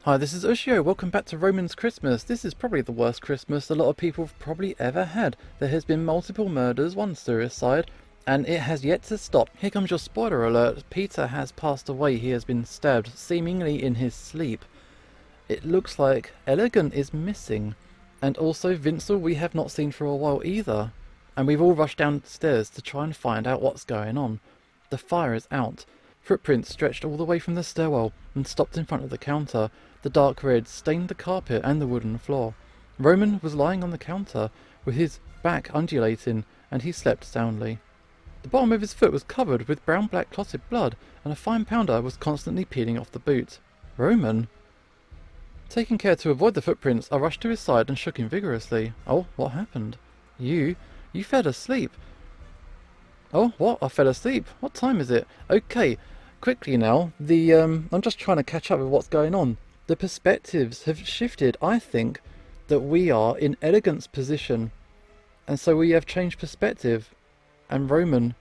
Hi, this is Ushio. Welcome back to Roman's Christmas. This is probably the worst Christmas a lot of people have probably ever had. There has been multiple murders, one suicide, and it has yet to stop. Here comes your spoiler alert. Peter has passed away. He has been stabbed, seemingly in his sleep. It looks like Elegance is missing. And also Vincel we have not seen for a while either. And we've all rushed downstairs to try and find out what's going on. The fire is out. Footprints stretched all the way from the stairwell and stopped in front of the counter. The dark red stained the carpet and the wooden floor. Roman was lying on the counter with his back undulating, and he slept soundly. The bottom of his foot was covered with brown-black clotted blood, and a fine pounder was constantly peeling off the boot. Roman? Taking care to avoid the footprints, I rushed to his side and shook him vigorously. Oh, what happened? You fell asleep. Oh, what? I fell asleep? What time is it? Okay, quickly now. I'm just trying to catch up with what's going on. The perspectives have shifted. I think that we are in Elegance's position, and so we have changed perspective. And Roman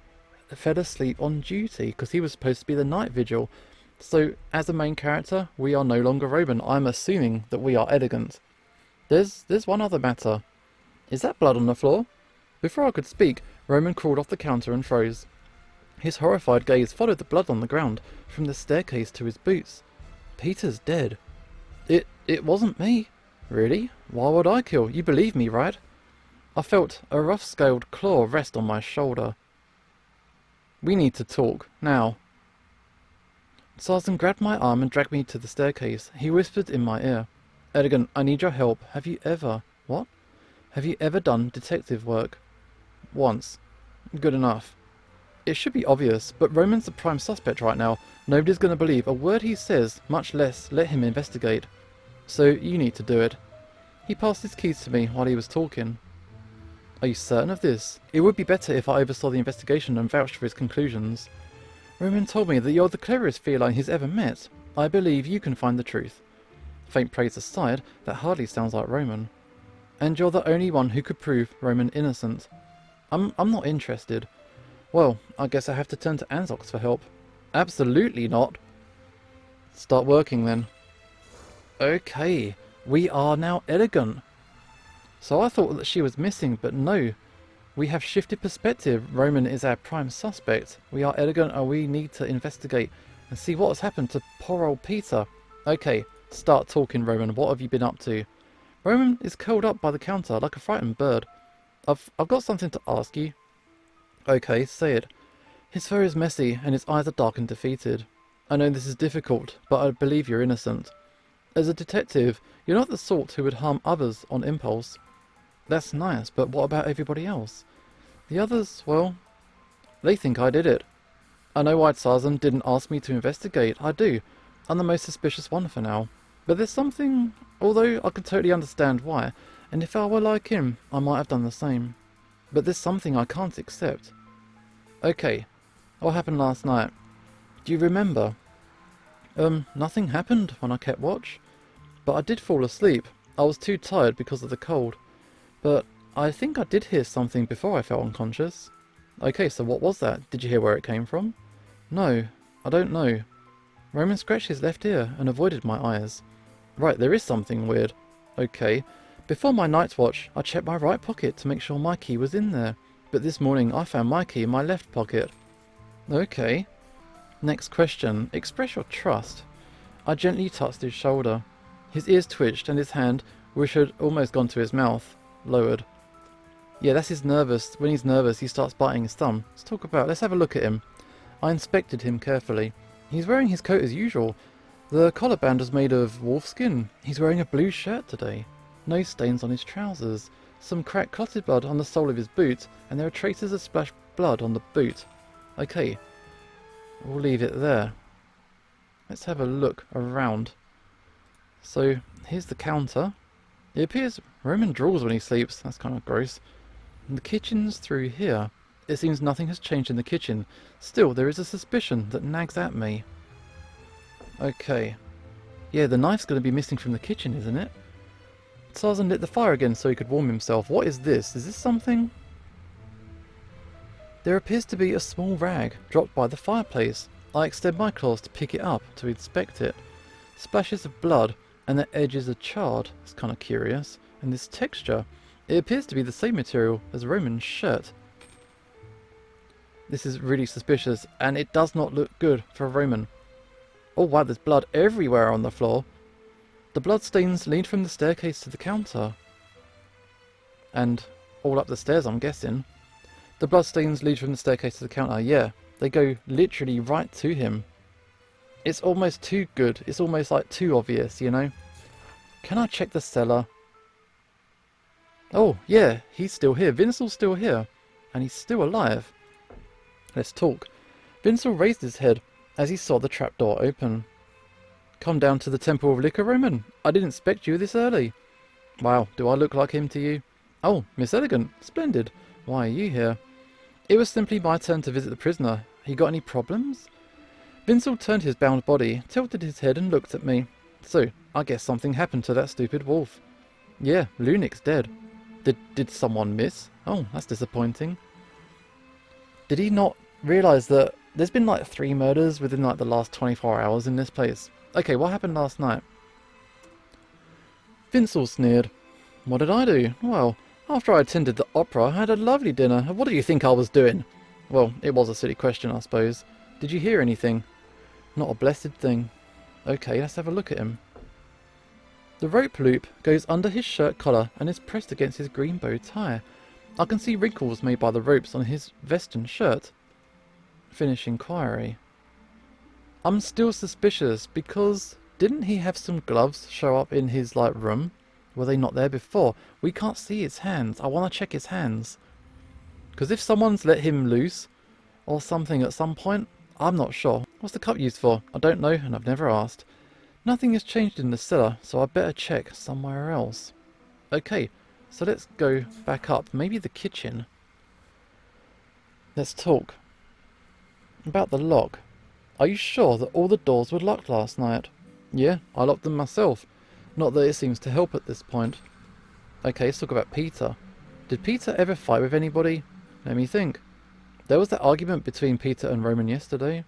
fell asleep on duty because he was supposed to be the night vigil. So, as a main character, we are no longer Roman. I'm assuming that we are Elegance. There's one other matter. Is that blood on the floor? Before I could speak, Roman crawled off the counter and froze. His horrified gaze followed the blood on the ground from the staircase to his boots. Peter's dead. It wasn't me. Really? Why would I kill? You believe me, right? I felt a rough-scaled claw rest on my shoulder. We need to talk, now. Sarzan grabbed my arm and dragged me to the staircase. He whispered in my ear. Elegant, I need your help. Have you ever... What? Have you ever done detective work? Once. Good enough. It should be obvious, but Roman's the prime suspect right now. Nobody's going to believe a word he says, much less let him investigate. So you need to do it. He passed his keys to me while he was talking. Are you certain of this? It would be better if I oversaw the investigation and vouched for his conclusions. Roman told me that you're the cleverest feline he's ever met. I believe you can find the truth. Faint praise aside, that hardly sounds like Roman. And you're the only one who could prove Roman innocent. I'm not interested. Well, I guess I have to turn to Anzox for help. Absolutely not. Start working then. Okay, we are now Elegant. So I thought that she was missing, but no. We have shifted perspective. Roman is our prime suspect. We are Elegant and we need to investigate and see what has happened to poor old Peter. Okay, start talking, Roman. What have you been up to? Roman is curled up by the counter like a frightened bird. I've got something to ask you. Okay, say it. His fur is messy and his eyes are dark and defeated. I know this is difficult, but I believe you're innocent. As a detective, you're not the sort who would harm others on impulse. That's nice, but what about everybody else? The others, well, they think I did it. I know why Sarzan didn't ask me to investigate. I do. I'm the most suspicious one for now. But there's something, although I can totally understand why, and if I were like him, I might have done the same. But there's something I can't accept. Okay, what happened last night? Do you remember? Nothing happened when I kept watch. But I did fall asleep. I was too tired because of the cold. But I think I did hear something before I fell unconscious. Okay, so what was that? Did you hear where it came from? No, I don't know. Roman scratched his left ear and avoided my eyes. Right, there is something weird. Okay. Before my night's watch, I checked my right pocket to make sure my key was in there. But this morning I found my key in my left pocket. Okay. Next question. Express your trust. I gently touched his shoulder. His ears twitched and his hand, which had almost gone to his mouth, lowered. Yeah, that's his nervous. When he's nervous, he starts biting his thumb. Let's have a look at him. I inspected him carefully. He's wearing his coat as usual. The collar band was made of wolf skin. He's wearing a blue shirt today. No stains on his trousers. Some cracked clotted blood on the sole of his boot, and there are traces of splashed blood on the boot. Okay, we'll leave it there. Let's have a look around. So, here's the counter. It appears Roman drools when he sleeps. That's kind of gross. And the kitchen's through here. It seems nothing has changed in the kitchen. Still, there is a suspicion that nags at me. Okay. Yeah, the knife's going to be missing from the kitchen, isn't it? Sarzan lit the fire again so he could warm himself. What is this? Is this something? There appears to be a small rag dropped by the fireplace. I extend my claws to pick it up, to inspect it. Splashes of blood And the edges are charred. It's kind of curious. And this texture, it appears to be the same material as Roman's shirt. This is really suspicious, and it does not look good for Roman. Oh wow, there's blood everywhere on the floor. The bloodstains lead from the staircase to the counter. And all up the stairs, I'm guessing. The bloodstains lead from the staircase to the counter, yeah. They go literally right to him. It's almost too good. It's almost like too obvious, you know? Can I check the cellar? Oh, yeah, he's still here. Vincel's still here. And he's still alive. Let's talk. Vincel raised his head as he saw the trapdoor open. Come down to the Temple of Liquor, Roman. I didn't expect you this early. Wow, do I look like him to you? Oh, Miss Elegant. Splendid. Why are you here? It was simply my turn to visit the prisoner. He got any problems? Vincel turned his bound body, tilted his head and looked at me. So, I guess something happened to that stupid wolf. Yeah, Lunic's dead. Did someone miss? Oh, that's disappointing. Did he not realise that there's been like 3 murders within like the last 24 hours in this place? Okay, what happened last night? Vincel sneered. What did I do? Well, after I attended the opera, I had a lovely dinner. What do you think I was doing? Well, it was a silly question, I suppose. Did you hear anything? Not a blessed thing. Okay, let's have a look at him. The rope loop goes under his shirt collar and is pressed against his green bow tie. I can see wrinkles made by the ropes on his vest and shirt. Finish inquiry. I'm still suspicious because didn't he have some gloves show up in his room? Were they not there before? We can't see his hands. I want to check his hands. Because if someone's let him loose or something at some point, I'm not sure. What's the cup used for? I don't know and I've never asked. Nothing has changed in the cellar, so I better check somewhere else. Okay, so let's go back up. Maybe the kitchen. Let's talk. About the lock. Are you sure that all the doors were locked last night? Yeah, I locked them myself. Not that it seems to help at this point. Okay, let's talk about Peter. Did Peter ever fight with anybody? Let me think. There was that argument between Peter and Roman yesterday.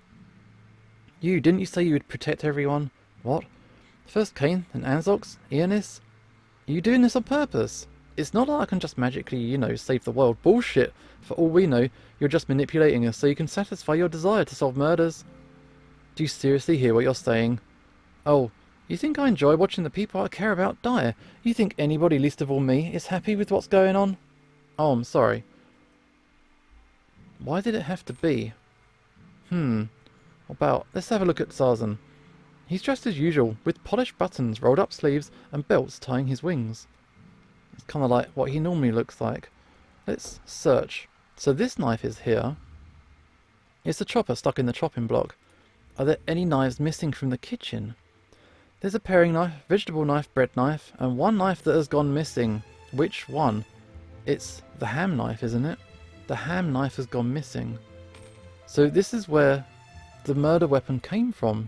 Didn't you say you would protect everyone? What? First Cain, then Anzox, Ionis? Are you doing this on purpose? It's not like I can just magically, save the world. Bullshit. For all we know, you're just manipulating us so you can satisfy your desire to solve murders. Do you seriously hear what you're saying? Oh, you think I enjoy watching the people I care about die? You think anybody, least of all me, is happy with what's going on? Oh, I'm sorry. Why did it have to be? Let's have a look at Zarzan. He's dressed as usual, with polished buttons, rolled up sleeves, and belts tying his wings. It's kind of like what he normally looks like. Let's search. So this knife is here. It's a chopper stuck in the chopping block. Are there any knives missing from the kitchen? There's a paring knife, vegetable knife, bread knife, and one knife that has gone missing. Which one? It's the ham knife, isn't it? The ham knife has gone missing. So this is where the murder weapon came from.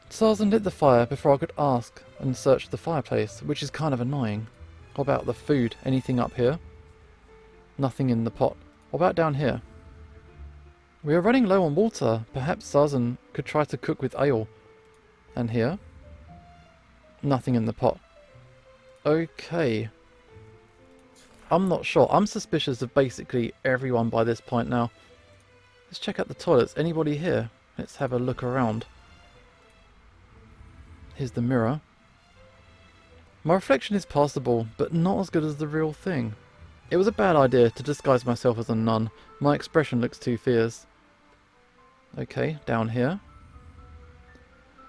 Zarzan lit the fire before I could ask and search the fireplace, which is kind of annoying. What about the food? Anything up here? Nothing in the pot. What about down here? We are running low on water. Perhaps Zarzan could try to cook with ale. And here? Nothing in the pot. Okay. I'm not sure. I'm suspicious of basically everyone by this point now. Let's check out the toilets. Anybody here? Let's have a look around. Here's the mirror. My reflection is passable, but not as good as the real thing. It was a bad idea to disguise myself as a nun. My expression looks too fierce. Okay, down here.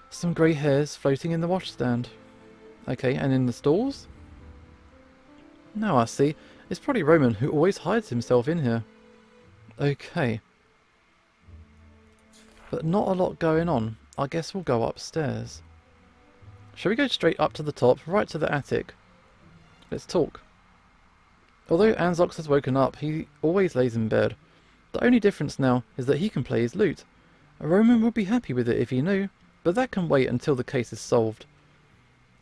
Some grey hairs floating in the washstand. Okay, and in the stalls? Now I see. It's probably Roman, who always hides himself in here. Okay. But not a lot going on. I guess we'll go upstairs. Shall we go straight up to the top, right to the attic? Let's talk. Although Anzox has woken up, he always lays in bed. The only difference now is that he can play his lute. Roman would be happy with it if he knew, but that can wait until the case is solved.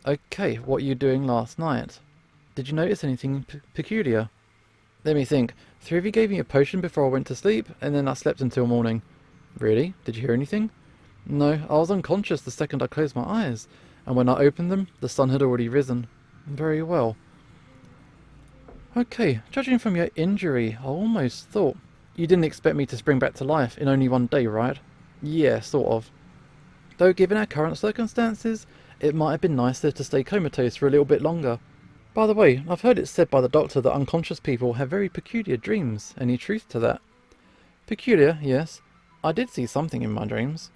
Okay, what were you doing last night? Did you notice anything peculiar? Let me think. 3 of you gave me a potion before I went to sleep, and then I slept until morning. Really? Did you hear anything? No, I was unconscious the second I closed my eyes, and when I opened them, the sun had already risen. Very well. Okay, judging from your injury, I almost thought... You didn't expect me to spring back to life in only one day, right? Yeah, sort of. Though given our current circumstances, it might have been nicer to stay comatose for a little bit longer. By the way, I've heard it said by the doctor that unconscious people have very peculiar dreams. Any truth to that? Peculiar, yes. I did see something in my dreams.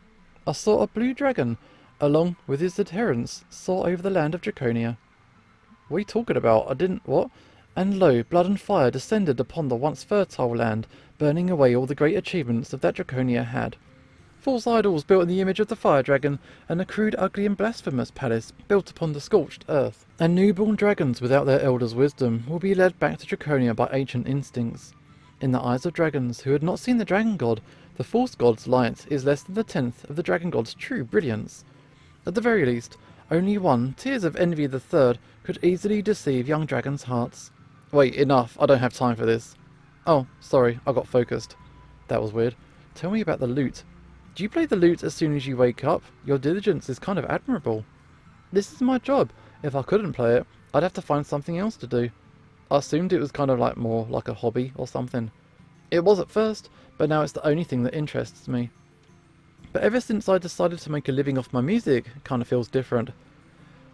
I saw a blue dragon, along with his adherents, soar over the land of Draconia. What are you talking about? I didn't... What? And lo, blood and fire descended upon the once fertile land, burning away all the great achievements of that Draconia had. False idols built in the image of the fire dragon, and a crude, ugly and blasphemous palace built upon the scorched earth. And newborn dragons without their elders' wisdom will be led back to Draconia by ancient instincts. In the eyes of dragons who had not seen the dragon god, the false god's light is less than the tenth of the dragon god's true brilliance. At the very least, only one, Tears of Envy the Third, could easily deceive young dragons' hearts. Wait, enough, I don't have time for this. Oh, sorry, I got focused. That was weird. Tell me about the lute. Do you play the lute as soon as you wake up? Your diligence is kind of admirable. This is my job. If I couldn't play it, I'd have to find something else to do. I assumed it was kind of like more like a hobby or something. It was at first, but now it's the only thing that interests me. But ever since I decided to make a living off my music, it kind of feels different.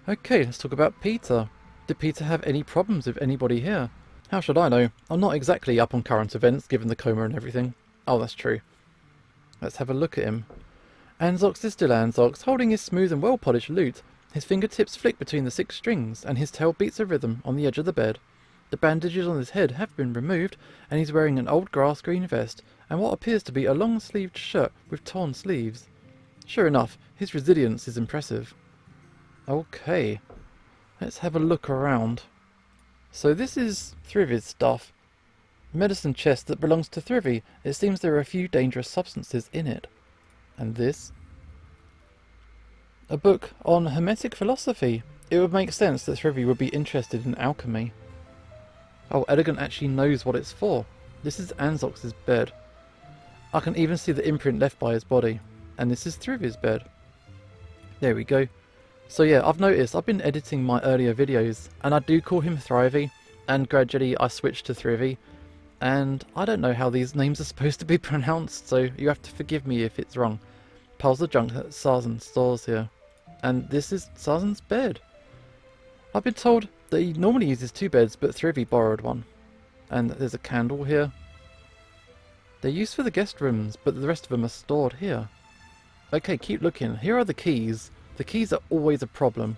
Okay, let's talk about Peter. Did Peter have any problems with anybody here? How should I know? I'm not exactly up on current events, given the coma and everything. Oh, that's true. Let's have a look at him. Anzox is still Anzox, holding his smooth and well-polished lute. His fingertips flick between the 6 strings, and his tail beats a rhythm on the edge of the bed. The bandages on his head have been removed, and he's wearing an old grass-green vest, and what appears to be a long-sleeved shirt with torn sleeves. Sure enough, his resilience is impressive. Okay, let's have a look around. So this is Thrivy's stuff. Medicine chest that belongs to Thrivy. It seems there are a few dangerous substances in it. And this? A book on Hermetic philosophy. It would make sense that Thrivy would be interested in alchemy. Oh, Elegance actually knows what it's for. This is Anzox's bed. I can even see the imprint left by his body. And this is Thrivy's bed. There we go. So yeah, I've noticed I've been editing my earlier videos, and I do call him Thrivy, and gradually I switched to Thrivy. And I don't know how these names are supposed to be pronounced, so you have to forgive me if it's wrong. Piles of junk that Sarzan stores here. And this is Sarzan's bed. I've been told that he normally uses 2 beds, but Thrivy borrowed one. And there's a candle here. They're used for the guest rooms, but the rest of them are stored here. Okay, keep looking. Here are the keys. The keys are always a problem.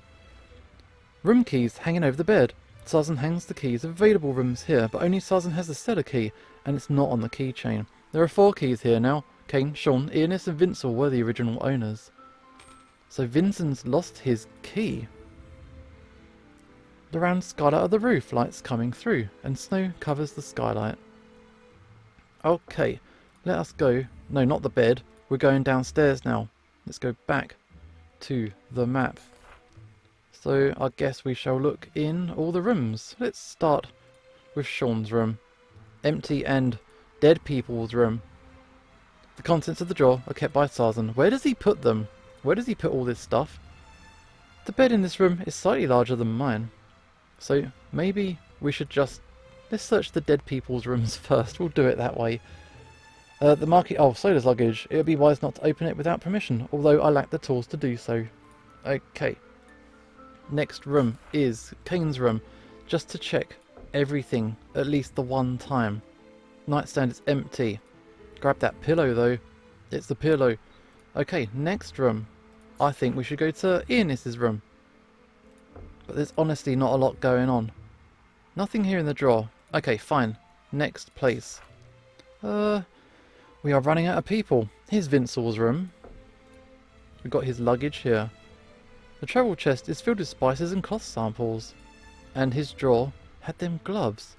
Room keys hanging over the bed. Sarzan hangs the keys of available rooms here, but only Sarzan has the cellar key, and it's not on the keychain. There are 4 keys here now. Kane, Sean, Ionis and Vincel were the original owners. So Vincent's lost his key. The round skylight of the roof, lights coming through, and snow covers the skylight. Okay, let us go. No, not the bed. We're going downstairs now. Let's go back to the map. So I guess we shall look in all the rooms. Let's start with Sean's room. Empty and dead people's room. The contents of the drawer are kept by Sarzan. Where does he put them? Where does he put all this stuff? The bed in this room is slightly larger than mine. So maybe we should just... Let's search the dead people's rooms first. We'll do it that way. The market... Oh, Solar's luggage. It would be wise not to open it without permission, although I lack the tools to do so. Okay. Next room is Kane's room. Just to check everything at least the one time. Nightstand is empty. Grab that pillow though. It's the pillow. Okay, next room. I think we should go to Ionis's room. But there's honestly not a lot going on. Nothing here in the drawer. Okay, fine. Next place. We are running out of people. Here's Vincel's room. We've got his luggage here. The travel chest is filled with spices and cloth samples. And his drawer had them gloves.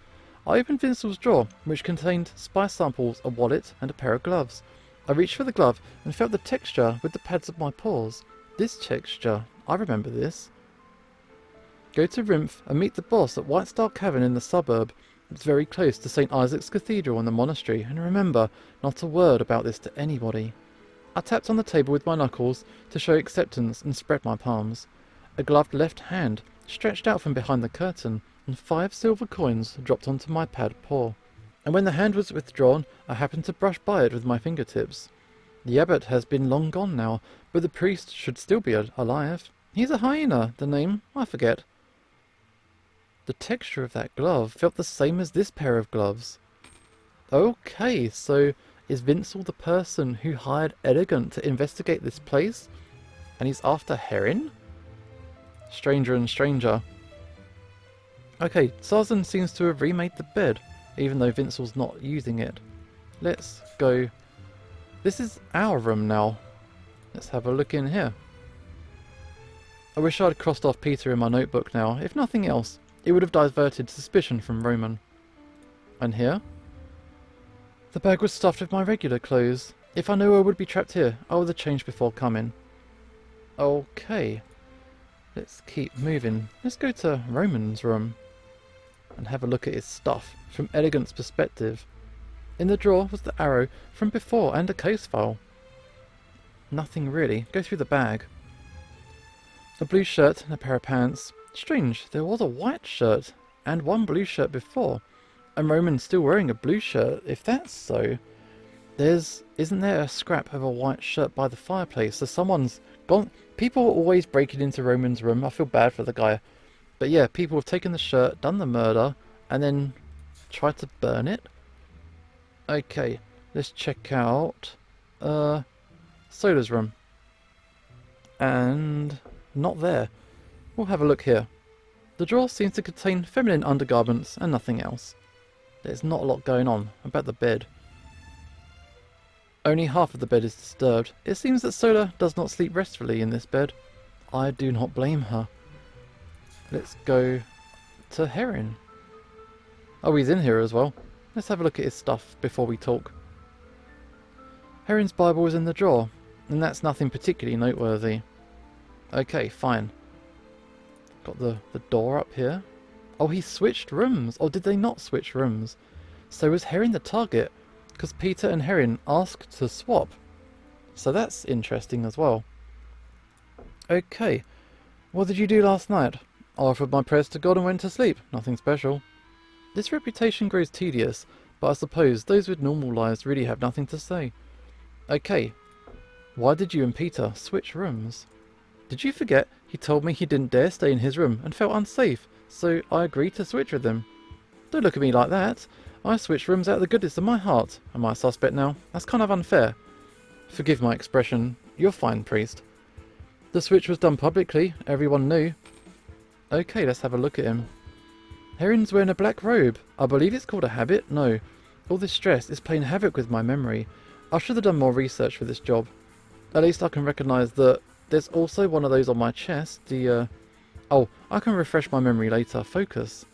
I opened Vincel's drawer, which contained spice samples, a wallet, and a pair of gloves. I reached for the glove and felt the texture with the pads of my paws. This texture, I remember this. Go to Rimph and meet the boss at White Star Cavern in the suburb. It's very close to St. Isaac's Cathedral and the monastery, and remember, not a word about this to anybody. I tapped on the table with my knuckles to show acceptance and spread my palms. a gloved left hand stretched out from behind the curtain, and 5 silver coins dropped onto my pad paw. And when the hand was withdrawn, I happened to brush by it with my fingertips. The abbot has been long gone now, but the priest should still be alive. He's a hyena, the name, I forget. The texture of that glove felt the same as this pair of gloves. Okay, so is Vincel the person who hired Elegance to investigate this place? And he's after Heron? Stranger and stranger. Okay, Sarzan seems to have remade the bed, even though Vincel's not using it. Let's go. This is our room now. Let's have a look in here. I wish I'd crossed off Peter in my notebook now. If nothing else, it would have diverted suspicion from Roman. And here? The bag was stuffed with my regular clothes. If I knew I would be trapped here, I would have changed before coming. Okay. Let's keep moving. Let's go to Roman's room and have a look at his stuff from Elegance's perspective. In the drawer was the arrow from before and a case file. Nothing really. Go through the bag. A blue shirt and a pair of pants. Strange, there was a white shirt and one blue shirt before. And Roman's still wearing a blue shirt. If that's so, isn't there a scrap of a white shirt by the fireplace? So someone's gone. People are always breaking into Roman's room. I feel bad for the guy. But yeah, people have taken the shirt, done the murder, and then tried to burn it. Okay, let's check out Soda's room. And not there. We'll have a look here. The drawer seems to contain feminine undergarments and nothing else. There's not a lot going on about the bed. Only half of the bed is disturbed. It seems that Soda does not sleep restfully in this bed. I do not blame her. Let's go to Heron. Oh, he's in here as well. Let's have a look at his stuff before we talk. Heron's Bible is in the drawer, and that's nothing particularly noteworthy. Okay, fine. Got the door up here. Oh, he switched rooms. Or did they not switch rooms? So was Heron the target? Because Peter and Heron asked to swap. So that's interesting as well. Okay. What did you do last night? I offered my prayers to God and went to sleep. Nothing special. This reputation grows tedious, but I suppose those with normal lives really have nothing to say. Okay. Why did you and Peter switch rooms? Did you forget he told me he didn't dare stay in his room and felt unsafe, so I agreed to switch with him. Don't look at me like that. I switched rooms out of the goodness of my heart. Am I a suspect now? That's kind of unfair. Forgive my expression. You're fine, priest. The switch was done publicly. Everyone knew. Okay, let's have a look at him. Heron's wearing a black robe. I believe it's called a habit. No. All this stress is playing havoc with my memory. I should have done more research for this job. At least I can recognise that there's also one of those on my chest. Oh, I can refresh my memory later. Focus.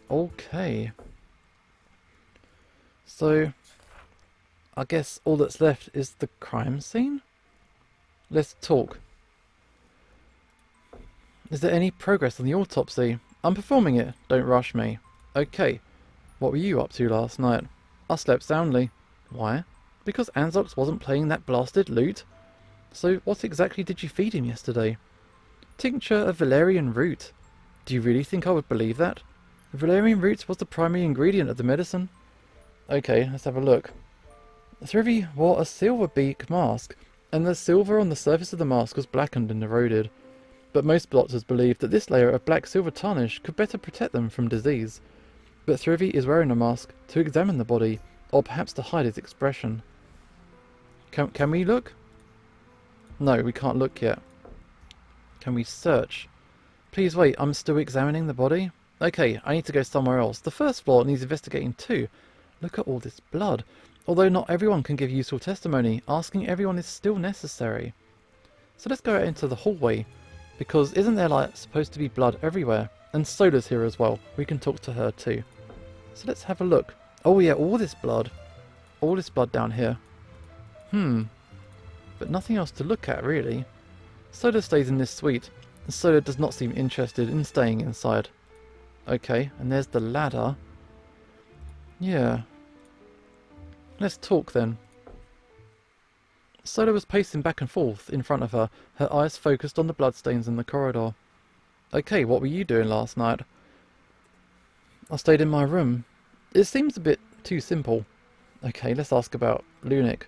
Okay. So, I guess all that's left is the crime scene? Let's talk. Is there any progress on the autopsy? I'm performing it. Don't rush me. Okay. What were you up to last night? I slept soundly. Why? Because Anzox wasn't playing that blasted lute. So what exactly did you feed him yesterday? Tincture of valerian root. Do you really think I would believe that? Valerian root was the primary ingredient of the medicine. Okay, let's have a look. Thrivy wore a silver beak mask, and the silver on the surface of the mask was blackened and eroded. But most doctors believed that this layer of black-silver tarnish could better protect them from disease. But Thrivy is wearing a mask to examine the body, or perhaps to hide his expression. Can we look? No, we can't look yet. Can we search? Please wait, I'm still examining the body. Okay, I need to go somewhere else. The first floor needs investigating too. Look at all this blood. Although not everyone can give useful testimony, asking everyone is still necessary. So let's go out into the hallway, because isn't there like supposed to be blood everywhere? And Soda's here as well. We can talk to her too. So let's have a look. Oh yeah, all this blood. All this blood down here. But nothing else to look at really. Soda stays in this suite, and Soda does not seem interested in staying inside. Okay, and there's the ladder. Yeah. Let's talk then. Soda was pacing back and forth in front of her, her eyes focused on the bloodstains in the corridor. Okay, what were you doing last night? I stayed in my room. It seems a bit too simple. Okay, let's ask about Lunik.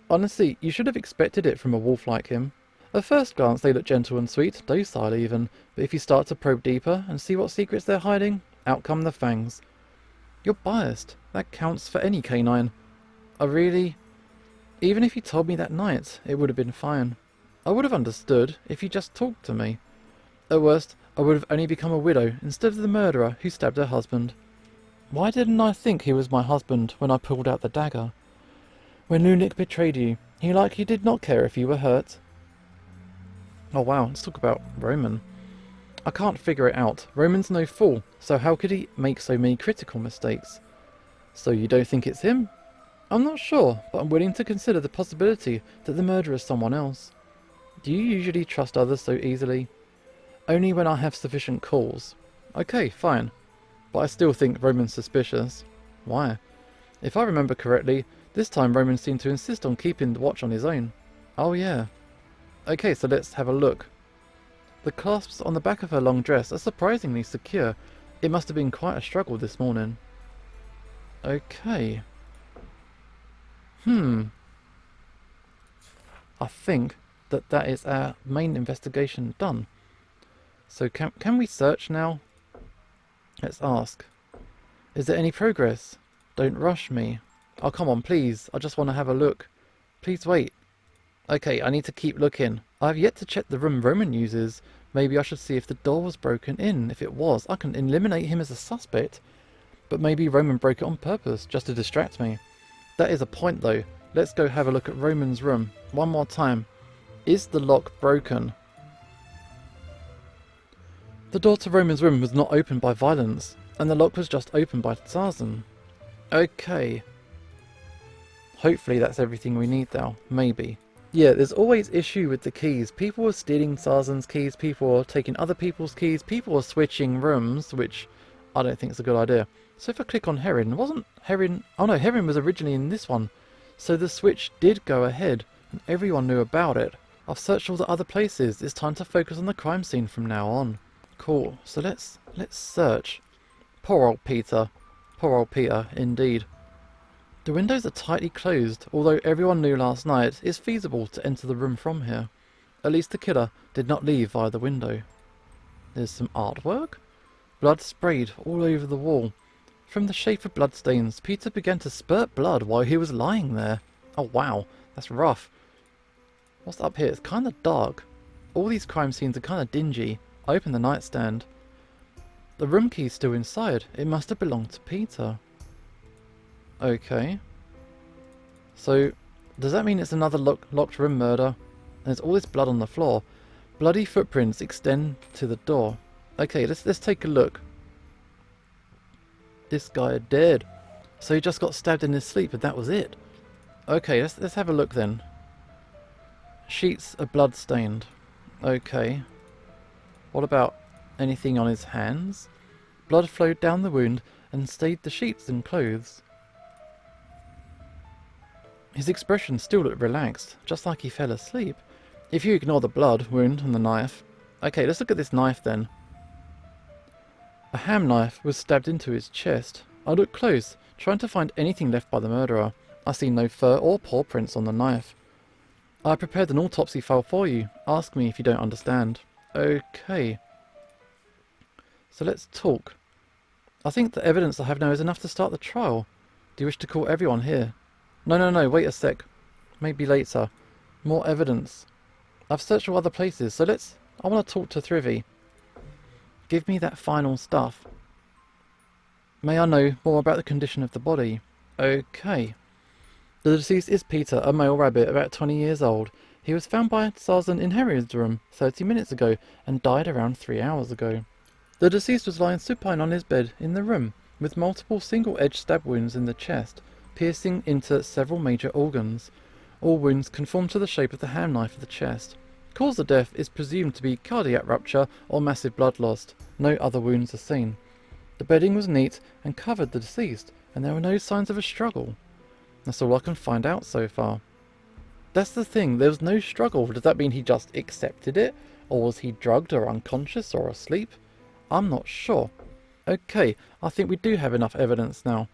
Honestly, you should have expected it from a wolf like him. At first glance they look gentle and sweet, docile even, but if you start to probe deeper and see what secrets they're hiding, out come the fangs. You're biased. That counts for any canine. Even if you told me that night, it would have been fine. I would have understood if you just talked to me. At worst, I would have only become a widow instead of the murderer who stabbed her husband. Why didn't I think he was my husband when I pulled out the dagger? When Lunik betrayed you, he likely did not care if you were hurt. Oh wow, let's talk about Roman. I can't figure it out. Roman's no fool, so how could he make so many critical mistakes? So you don't think it's him? I'm not sure, but I'm willing to consider the possibility that the murderer is someone else. Do you usually trust others so easily? Only when I have sufficient cause. Okay, fine. But I still think Roman's suspicious. Why? If I remember correctly, this time Roman seemed to insist on keeping the watch on his own. Oh yeah. Okay, so let's have a look. The clasps on the back of her long dress are surprisingly secure. It must have been quite a struggle this morning. Okay. I think that is our main investigation done. So can we search now? Let's ask. Is there any progress? Don't rush me. Oh, come on, please. I just want to have a look. Please wait. Okay, I need to keep looking. I have yet to check the room Roman uses. Maybe I should see if the door was broken in. If it was, I can eliminate him as a suspect. But maybe Roman broke it on purpose, just to distract me. That is a point, though. Let's go have a look at Roman's room. One more time. Is the lock broken? The door to Roman's room was not opened by violence, and the lock was just opened by Tarzan. Okay. Hopefully that's everything we need now. Maybe. Yeah, there's always issue with the keys. People were stealing Tarzan's keys, people were taking other people's keys, people were switching rooms, which I don't think is a good idea. So if I click on Heron, wasn't Heron... Oh no, Heron was originally in this one. So the switch did go ahead, and everyone knew about it. I've searched all the other places. It's time to focus on the crime scene from now on. Cool, so let's search. Poor old Peter. Poor old Peter, indeed. The windows are tightly closed, although everyone knew last night it's feasible to enter the room from here. At least the killer did not leave via the window. There's some artwork. Blood sprayed all over the wall. From the shape of bloodstains, Peter began to spurt blood while he was lying there. Oh wow, that's rough. What's up here? It's kind of dark. All these crime scenes are kind of dingy. I open the nightstand. The room key's still inside. It must have belonged to Peter. Okay. So, does that mean it's another locked room murder? And there's all this blood on the floor. Bloody footprints extend to the door. Okay, let's take a look. This guy dead. So he just got stabbed in his sleep and that was it. Okay, let's have a look then. Sheets are blood stained. Okay. What about anything on his hands? Blood flowed down the wound and stained the sheets and clothes. His expression still looked relaxed, just like he fell asleep. If you ignore the blood wound and the knife. Okay, let's look at this knife then. A ham knife was stabbed into his chest. I looked close, trying to find anything left by the murderer. I see no fur or paw prints on the knife. I prepared an autopsy file for you. Ask me if you don't understand. Okay. So let's talk. I think the evidence I have now is enough to start the trial. Do you wish to call everyone here? No, wait a sec. Maybe later. More evidence. I've searched all other places, so I want to talk to Thrivy. Give me that final stuff. May I know more about the condition of the body? Okay. The deceased is Peter, a male rabbit, about 20 years old. He was found by Tarzan in Harry's room 30 minutes ago and died around 3 hours ago. The deceased was lying supine on his bed in the room, with multiple single-edged stab wounds in the chest, piercing into several major organs. All wounds conform to the shape of the ham knife of the chest. Cause of death is presumed to be cardiac rupture or massive blood loss. No other wounds are seen. The bedding was neat and covered the deceased, and there were no signs of a struggle. That's all I can find out so far. That's the thing, there was no struggle. Does that mean he just accepted it? Or was he drugged or unconscious or asleep? I'm not sure. Okay, I think we do have enough evidence now.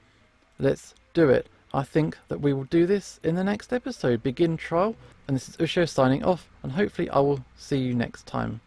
Let's do it. I think that we will do this in the next episode. Begin trial. And this is Usho signing off, and hopefully I will see you next time.